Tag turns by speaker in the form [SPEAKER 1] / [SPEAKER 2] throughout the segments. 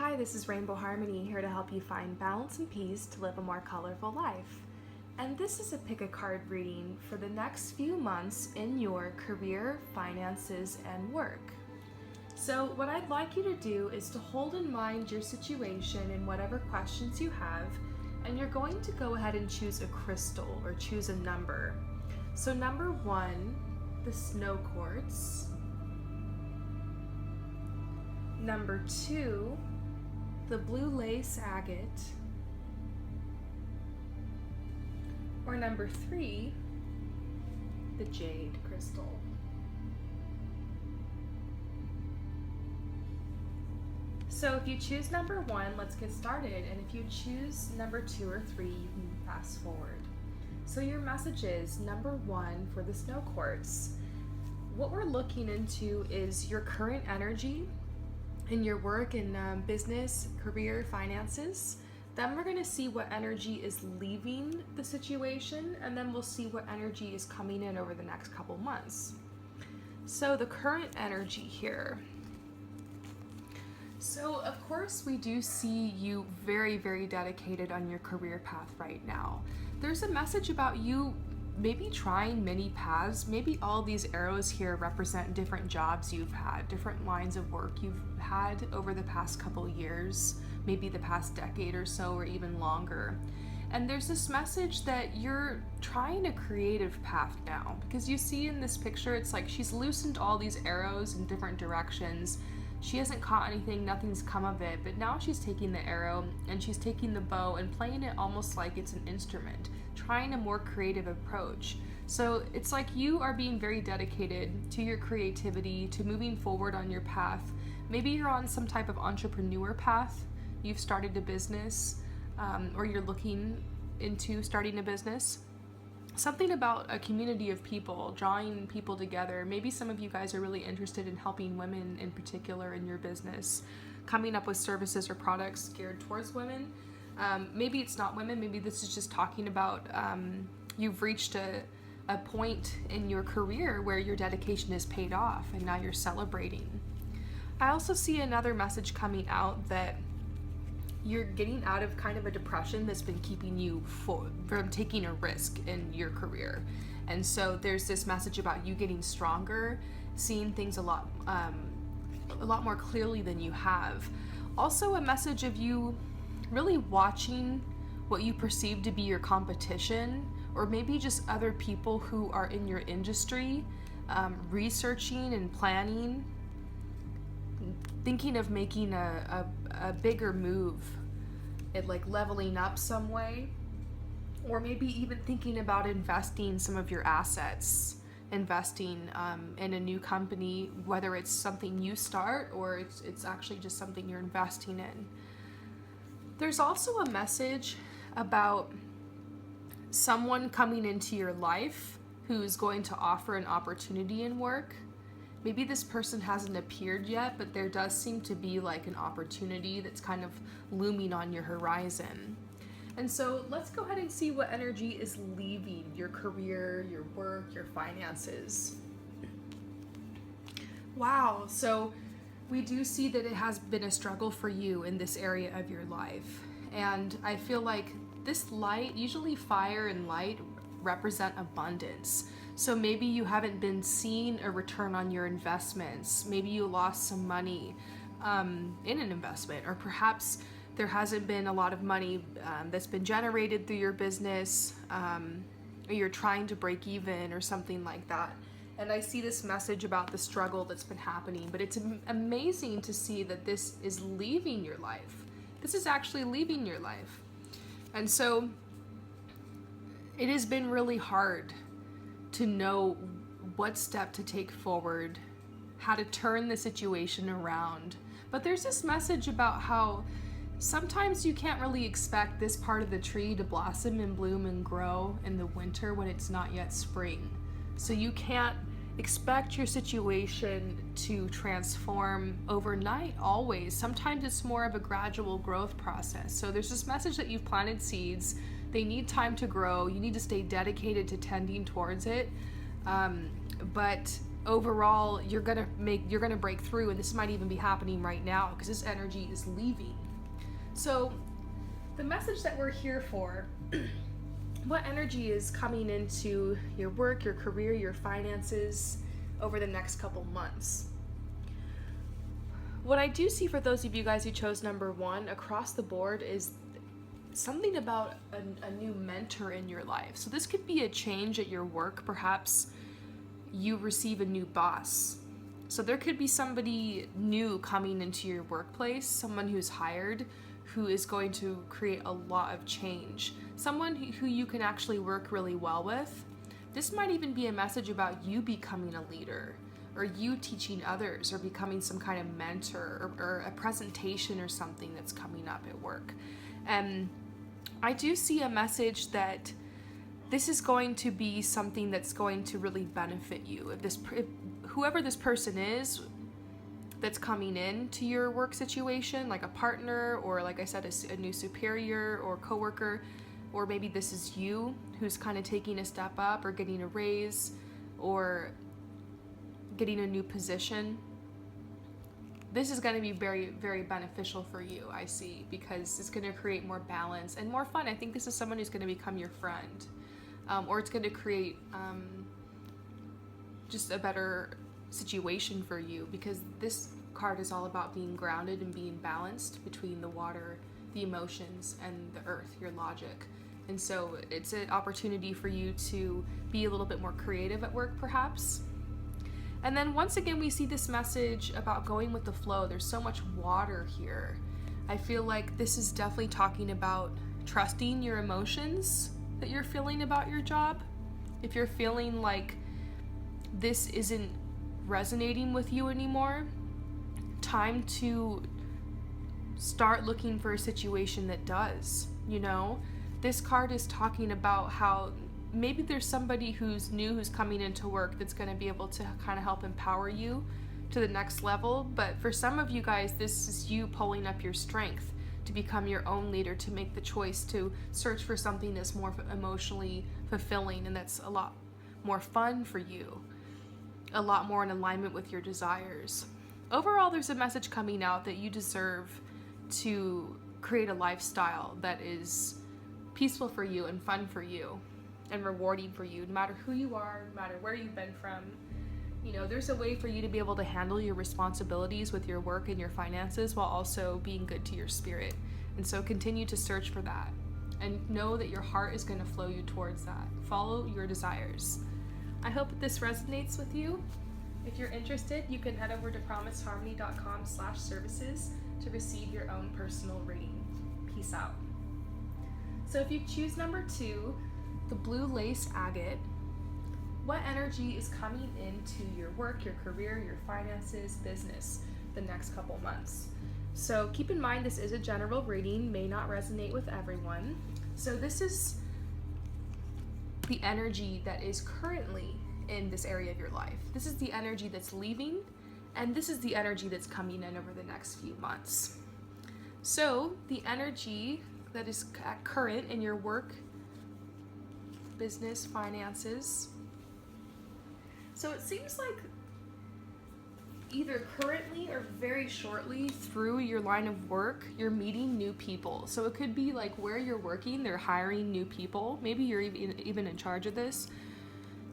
[SPEAKER 1] Hi, this is Rainbow Harmony, here to help you find balance and peace to live a more colorful life. And this is a pick a card reading for the next few months in your career, finances, and work. So what I'd like you to do is to hold in mind your situation and whatever questions you have, and you're going to go ahead and choose a crystal or choose a number. So number 1, the snow quartz. Number 2, the blue lace agate. Or number 3, the jade crystal. So if you choose number 1, let's get started. And if you choose number 2 or 3, you can fast forward. So your message is number 1 for the snow quartz. What we're looking into is your current energy in your work and business, career, finances. Then we're going to see what energy is leaving the situation, and then we'll see what energy is coming in over the next couple months. So the current energy here. So of course we do see you very, very dedicated on your career path right now. There's a message about you maybe trying many paths. Maybe all these arrows here represent different jobs you've had, different lines of work you've had over the past couple years, maybe the past decade or so, or even longer. And there's this message that you're trying a creative path now, because you see in this picture, it's like she's loosened all these arrows in different directions. She hasn't caught anything, nothing's come of it, but now she's taking the arrow and she's taking the bow and playing it almost like it's an instrument, trying a more creative approach. So it's like you are being very dedicated to your creativity, to moving forward on your path. Maybe you're on some type of entrepreneur path, you've started a business, or you're looking into starting a business. Something about a community of people, drawing people together. Maybe some of you guys are really interested in helping women in particular in your business, coming up with services or products geared towards women. Maybe it's not women, maybe this is just talking about you've reached a point in your career where your dedication is paid off and now you're celebrating. I also see another message coming out that you're getting out of kind of a depression that's been keeping you from taking a risk in your career. And so there's this message about you getting stronger, seeing things a lot more clearly than you have. Also a message of you really watching what you perceive to be your competition, or maybe just other people who are in your industry, researching and planning, thinking of making a bigger move, it like leveling up some way, or maybe even thinking about investing some of your assets, investing in a new company, whether it's something you start or it's actually just something you're investing in. There's also a message about someone coming into your life who's going to offer an opportunity in work. Maybe this person hasn't appeared yet, but there does seem to be like an opportunity that's kind of looming on your horizon. And so let's go ahead and see what energy is leaving your career, your work, your finances. Wow, so we do see that it has been a struggle for you in this area of your life. And I feel like this light, usually fire and light, represent abundance. So maybe you haven't been seeing a return on your investments. Maybe you lost some money in an investment, or perhaps there hasn't been a lot of money that's been generated through your business, or you're trying to break even or something like that. And I see this message about the struggle that's been happening, but it's amazing to see that this is leaving your life. This is actually leaving your life. And so it has been really hard to know what step to take forward, how to turn the situation around. But there's this message about how sometimes you can't really expect this part of the tree to blossom and bloom and grow in the winter when it's not yet spring. So you can't expect your situation to transform overnight always. Sometimes it's more of a gradual growth process. So there's this message that you've planted seeds. They need time to grow. You need to stay dedicated to tending towards it. But overall you're gonna break through, and this might even be happening right now because this energy is leaving. So the message that we're here for, what energy is coming into your work, your career, your finances over the next couple months? What I do see for those of you guys who chose number 1 across the board is something about a new mentor in your life. So this could be a change at your work. Perhaps you receive a new boss. So there could be somebody new coming into your workplace, someone who's hired, who is going to create a lot of change, someone who you can actually work really well with. This might even be a message about you becoming a leader, or you teaching others, or becoming some kind of mentor, or a presentation or something that's coming up at work. And I do see a message that this is going to be something that's going to really benefit you. If whoever this person is that's coming in to your work situation, like a partner, or like I said, a new superior or coworker, or maybe this is you who's kind of taking a step up or getting a raise or getting a new position, this is going to be very, very beneficial for you, I see, because it's going to create more balance and more fun. I think this is someone who's going to become your friend, or it's going to create just a better situation for you, because this card is all about being grounded and being balanced between the water, the emotions, and the earth, your logic. And so it's an opportunity for you to be a little bit more creative at work, perhaps. And then once again, we see this message about going with the flow. There's so much water here. I feel like this is definitely talking about trusting your emotions that you're feeling about your job. If you're feeling like this isn't resonating with you anymore, time to start looking for a situation that does. This card is talking about how maybe there's somebody who's new, who's coming into work, that's going to be able to kind of help empower you to the next level. But for some of you guys, this is you pulling up your strength to become your own leader, to make the choice to search for something that's more emotionally fulfilling and that's a lot more fun for you, a lot more in alignment with your desires. Overall, there's a message coming out that you deserve to create a lifestyle that is peaceful for you and fun for you and rewarding for you, no matter who you are, no matter where you've been from. There's a way for you to be able to handle your responsibilities with your work and your finances while also being good to your spirit. And so continue to search for that and know that your heart is going to flow you towards that. Follow your desires. I hope that this resonates with you. If you're interested, you can head over to promiseharmony.com/services to receive your own personal reading. Peace out. So if you choose number 2, the blue lace agate, what energy is coming into your work, your career, your finances, business the next couple months? So keep in mind, this is a general reading, may not resonate with everyone. So this is the energy that is currently in this area of your life. This is the energy that's leaving, and this is the energy that's coming in over the next few months. So the energy that is current in your work, business, finances. So it seems like either currently or very shortly through your line of work, you're meeting new people. So it could be like where you're working, they're hiring new people. Maybe you're even in charge of this.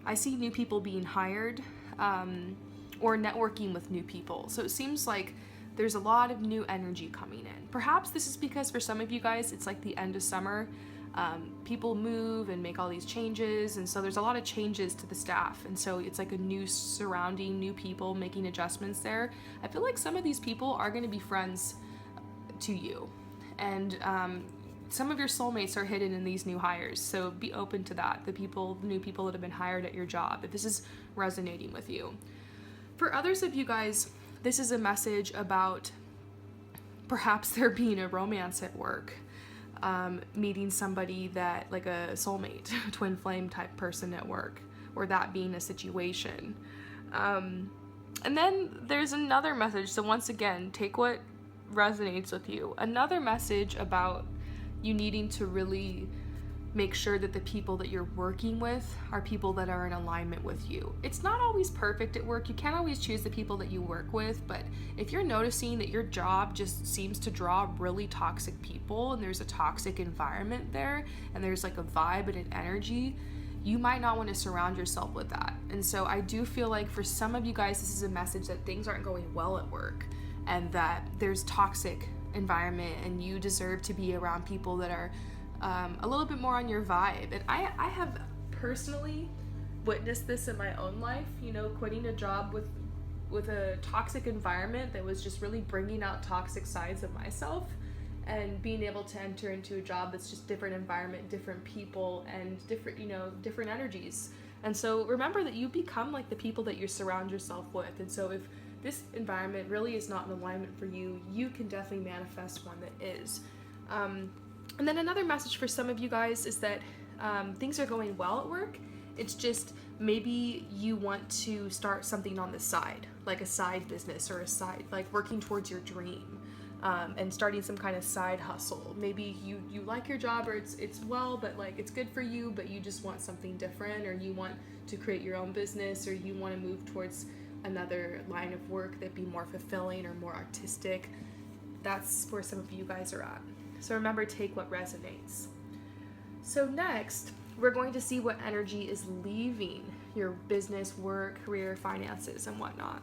[SPEAKER 1] I see new people being hired, or networking with new people. So it seems like there's a lot of new energy coming in. Perhaps this is because for some of you guys, it's like the end of summer. People move and make all these changes, and so there's a lot of changes to the staff, and so it's like a new surrounding, new people making adjustments there. I feel like some of these people are going to be friends to you, and some of your soulmates are hidden in these new hires, so be open to that, the new people that have been hired at your job, if this is resonating with you. For others of you guys, this is a message about perhaps there being a romance at work. Meeting somebody that, like a soulmate, twin flame type person at work, or that being a situation. And then there's another message. So once again, take what resonates with you. Another message about you needing to really make sure that the people that you're working with are people that are in alignment with you. It's not always perfect at work. You can't always choose the people that you work with, but if you're noticing that your job just seems to draw really toxic people and there's a toxic environment there and there's like a vibe and an energy, you might not want to surround yourself with that. And so I do feel like for some of you guys, this is a message that things aren't going well at work and that there's toxic environment and you deserve to be around people that are a little bit more on your vibe. And I have personally witnessed this in my own life, you know, quitting a job with a toxic environment that was just really bringing out toxic sides of myself, and being able to enter into a job that's just different environment, different people, and different, you know, different energies. And so remember that you become like the people that you surround yourself with. And so if this environment really is not in alignment for you, you can definitely manifest one that is. And then another message for some of you guys is that things are going well at work. It's just maybe you want to start something on the side, like a side business or a side, like working towards your dream, and starting some kind of side hustle. Maybe you like your job, or it's well, but like it's good for you, but you just want something different, or you want to create your own business, or you want to move towards another line of work that'd be more fulfilling or more artistic. That's where some of you guys are at. So remember, take what resonates. So next, we're going to see what energy is leaving your business, work, career, finances, and whatnot.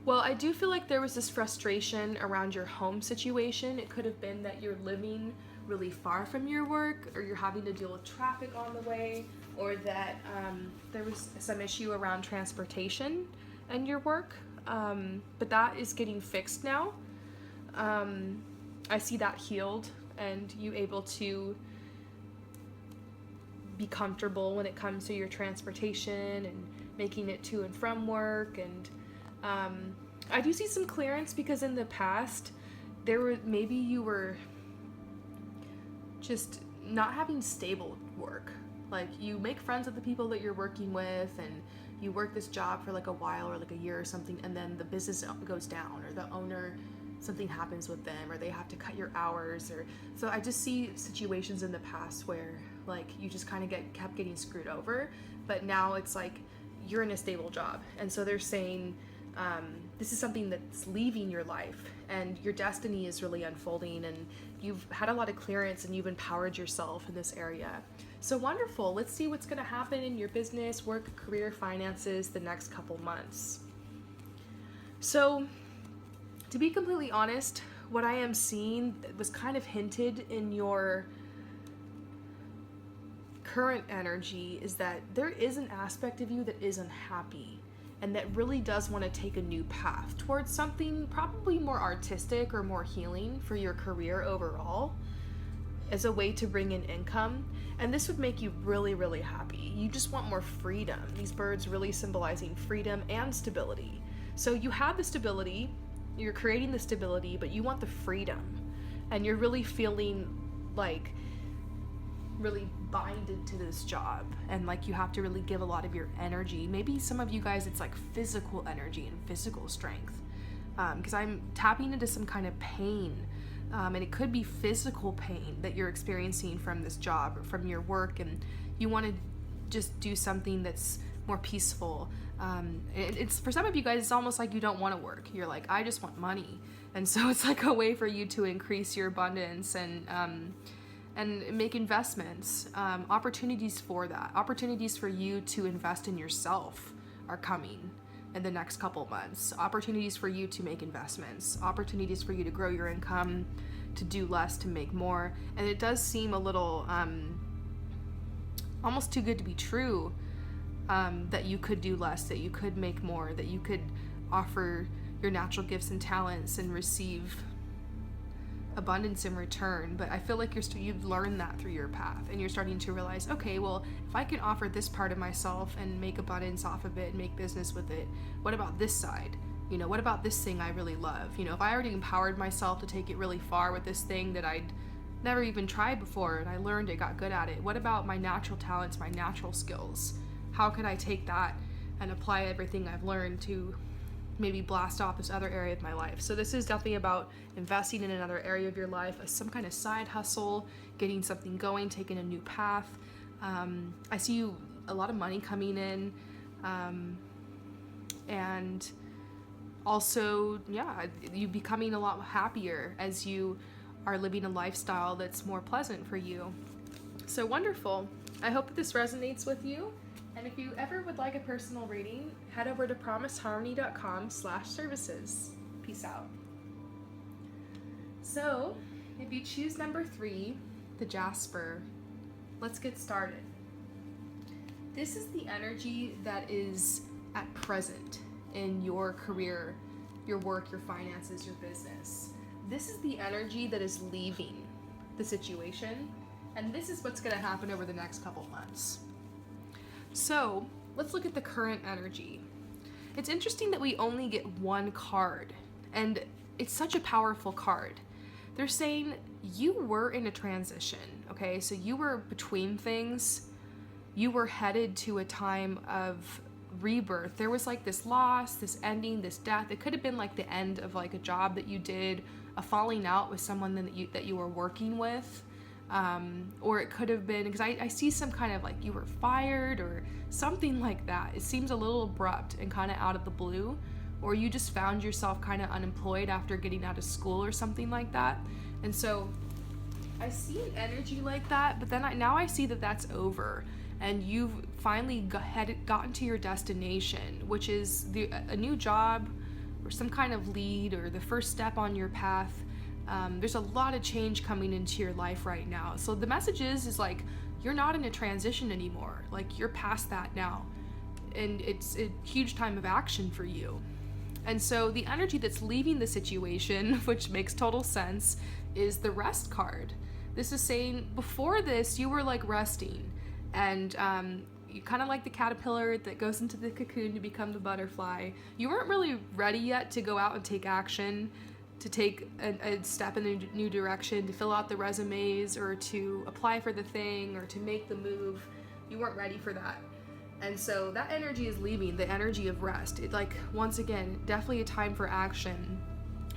[SPEAKER 1] Well, I do feel like there was this frustration around your home situation. It could have been that you're living really far from your work, or you're having to deal with traffic on the way, or that there was some issue around transportation and your work. But that is getting fixed now. I see that healed and you able to be comfortable when it comes to your transportation and making it to and from work. And I do see some clearance, because in the past maybe you were just not having stable work. Like you make friends with the people that you're working with and you work this job for like a while or like a year or something, and then the business goes down, or the owner, something happens with them, or they have to cut your hours, or so I just see situations in the past where like you just kind of kept getting screwed over. But now it's like you're in a stable job, and so they're saying this is something that's leaving your life and your destiny is really unfolding, and you've had a lot of clearance and you've empowered yourself in this area. So wonderful. Let's see what's going to happen in your business, work, career, finances the next couple months. So to be completely honest, what I am seeing was kind of hinted in your current energy is that there is an aspect of you that is unhappy and that really does want to take a new path towards something probably more artistic or more healing for your career overall, as a way to bring in income. And this would make you really, really happy. You just want more freedom. These birds really symbolizing freedom and stability. So you have the stability, you're creating the stability, but you want the freedom, and you're really feeling like really binded to this job, and like you have to really give a lot of your energy. Maybe some of you guys, it's like physical energy and physical strength, because I'm tapping into some kind of pain, and it could be physical pain that you're experiencing from this job or from your work, and you want to just do something that's more peaceful. It's for some of you guys, it's almost like you don't want to work. You're like, I just want money. And so it's like a way for you to increase your abundance and make investments. Opportunities for that. Opportunities for you to invest in yourself are coming in the next couple months. Opportunities for you to make investments. Opportunities for you to grow your income, to do less, to make more. And it does seem a little almost too good to be true. That you could do less, that you could make more, that you could offer your natural gifts and talents and receive abundance in return. But I feel like you've learned that through your path, and you're starting to realize, okay, well, if I can offer this part of myself and make abundance off of it and make business with it, what about this side? You know, what about this thing I really love? You know, if I already empowered myself to take it really far with this thing that I'd never even tried before, and I learned it, got good at it, what about my natural talents, my natural skills? How could I take that and apply everything I've learned to maybe blast off this other area of my life. So this is definitely about investing in another area of your life, some kind of side hustle, getting something going, taking a new path. I see you a lot of money coming in, and also, yeah, you becoming a lot happier as you are living a lifestyle that's more pleasant for you. So wonderful. I hope that this resonates with you. And if you ever would like a personal reading, head over to promiseharmony.com/services. Peace out. So, if you choose number 3, the Jasper, let's get started. This is the energy that is at present in your career, your work, your finances, your business. This is the energy that is leaving the situation, and this is what's going to happen over the next couple months. So let's look at the current energy. It's interesting that we only get one card, and it's such a powerful card. They're saying you were in a transition, okay? So you were between things. You were headed to a time of rebirth. There was like this loss, this ending, this death. It could have been like the end of like a job that you did, a falling out with someone that you were working with. Or it could have been, because I see some kind of like you were fired or something like that. It seems a little abrupt and kind of out of the blue, or you just found yourself kind of unemployed after getting out of school or something like that. And so I see an energy like that, but then now I see that that's over and you've finally gotten to your destination, which is a new job or some kind of lead or the first step on your path. There's a lot of change coming into your life right now. So the message is like, you're not in a transition anymore. Like, you're past that now. And it's a huge time of action for you. And so the energy that's leaving the situation, which makes total sense, is the rest card. This is saying before this, you were like resting, and you kind of like the caterpillar that goes into the cocoon to become the butterfly. You weren't really ready yet to go out and take action, to take a step in a new direction, to fill out the resumes or to apply for the thing or to make the move. You weren't ready for that. And so that energy is leaving, the energy of rest. It, like, once again, definitely a time for action.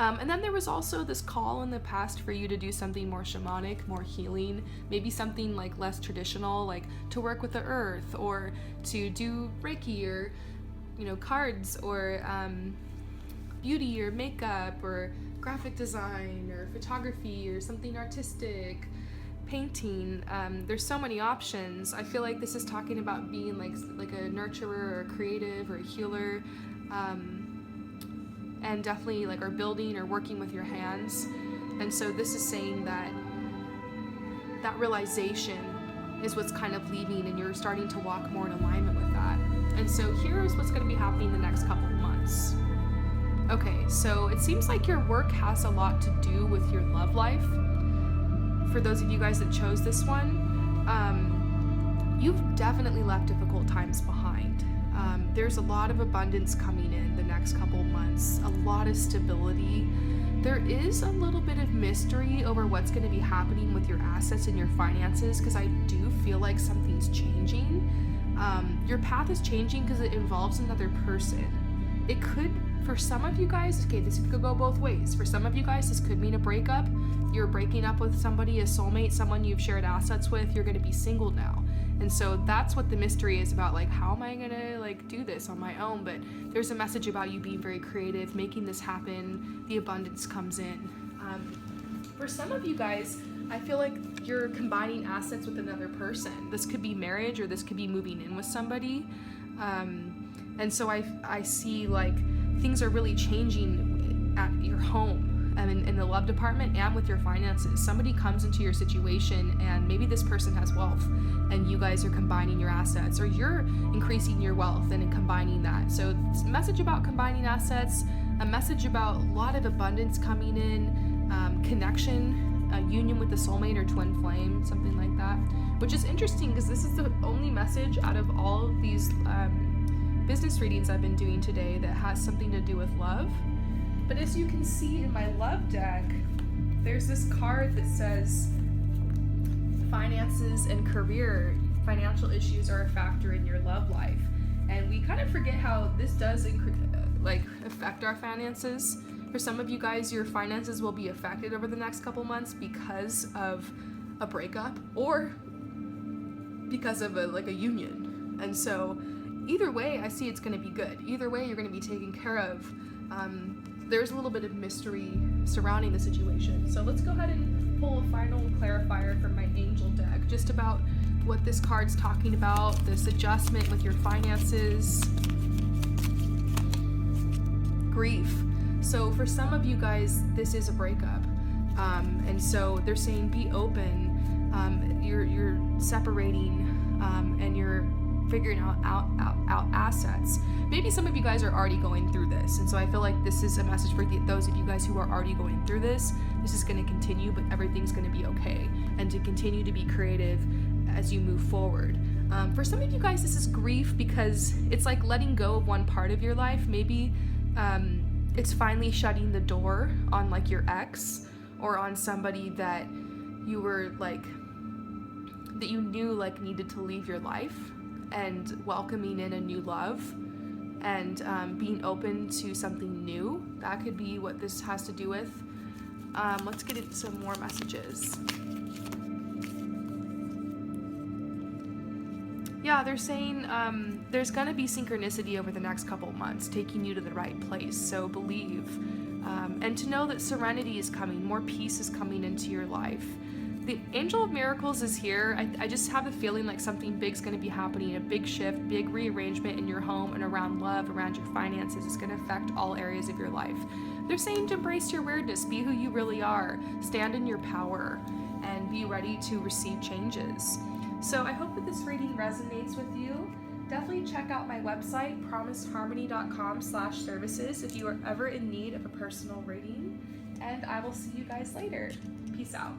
[SPEAKER 1] And then there was also this call in the past for you to do something more shamanic, more healing, maybe something like less traditional, like to work with the earth or to do Reiki or, cards or beauty or makeup or graphic design or photography or something artistic, painting. There's so many options. I feel like this is talking about being like a nurturer or a creative or a healer, and definitely like or building or working with your hands. And so this is saying that realization is what's kind of leaving, and you're starting to walk more in alignment with that. And so here's what's going to be happening the next couple of months. Okay, so it seems like your work has a lot to do with your love life. For those of you guys that chose this one, you've definitely left difficult times behind. There's a lot of abundance coming in the next couple months, a lot of stability. There is a little bit of mystery over what's going to be happening with your assets and your finances, because I do feel like something's changing. Your path is changing because it involves another person. It could, for some of you guys, okay, this could go both ways. For some of you guys, this could mean a breakup. You're breaking up with somebody, a soulmate, someone you've shared assets with. You're going to be single now. And so that's what the mystery is about, like, how am I going to like do this on my own? But there's a message about you being very creative, making this happen. The abundance comes in. For some of you guys, I feel like you're combining assets with another person. This could be marriage, or this could be moving in with somebody. And so I see like things are really changing at your home, in the love department and with your finances. Somebody comes into your situation, and maybe this person has wealth, and you guys are combining your assets, or you're increasing your wealth and combining that. So it's a message about combining assets, a message about a lot of abundance coming in, connection, a union with the soulmate or twin flame, something like that, which is interesting because this is the only message out of all of these business readings I've been doing today that has something to do with love. But as you can see in my love deck, there's this card that says finances and career. Financial issues are a factor in your love life. And we kind of forget how this does like affect our finances. For some of you guys, your finances will be affected over the next couple months because of a breakup or because of a union. And so either way, I see it's going to be good. Either way, you're going to be taken care of. There's a little bit of mystery surrounding the situation. So let's go ahead and pull a final clarifier from my angel deck, just about what this card's talking about, this adjustment with your finances. Grief. So for some of you guys, this is a breakup. And so they're saying be open. You're separating and you're figuring out assets. Maybe some of you guys are already going through this, and so I feel like this is a message for those of you guys who are already going through this. This is going to continue, but everything's going to be okay, and to continue to be creative as you move forward. For some of you guys, this is grief because it's like letting go of one part of your life. Maybe it's finally shutting the door on like your ex or on somebody that you were like, that you knew like needed to leave your life, and welcoming in a new love and being open to something new. That could be what this has to do with. Let's get into some more messages. Yeah, they're saying there's gonna be synchronicity over the next couple months, taking you to the right place. So believe, and to know that serenity is coming, more peace is coming into your life. The Angel of Miracles is here. I just have a feeling like something big's going to be happening, a big shift, big rearrangement in your home and around love, around your finances. It's going to affect all areas of your life. They're saying to embrace your weirdness, be who you really are, stand in your power, and be ready to receive changes. So I hope that this reading resonates with you. Definitely check out my website, promisedharmony.com/services, if you are ever in need of a personal reading. And I will see you guys later. Peace out.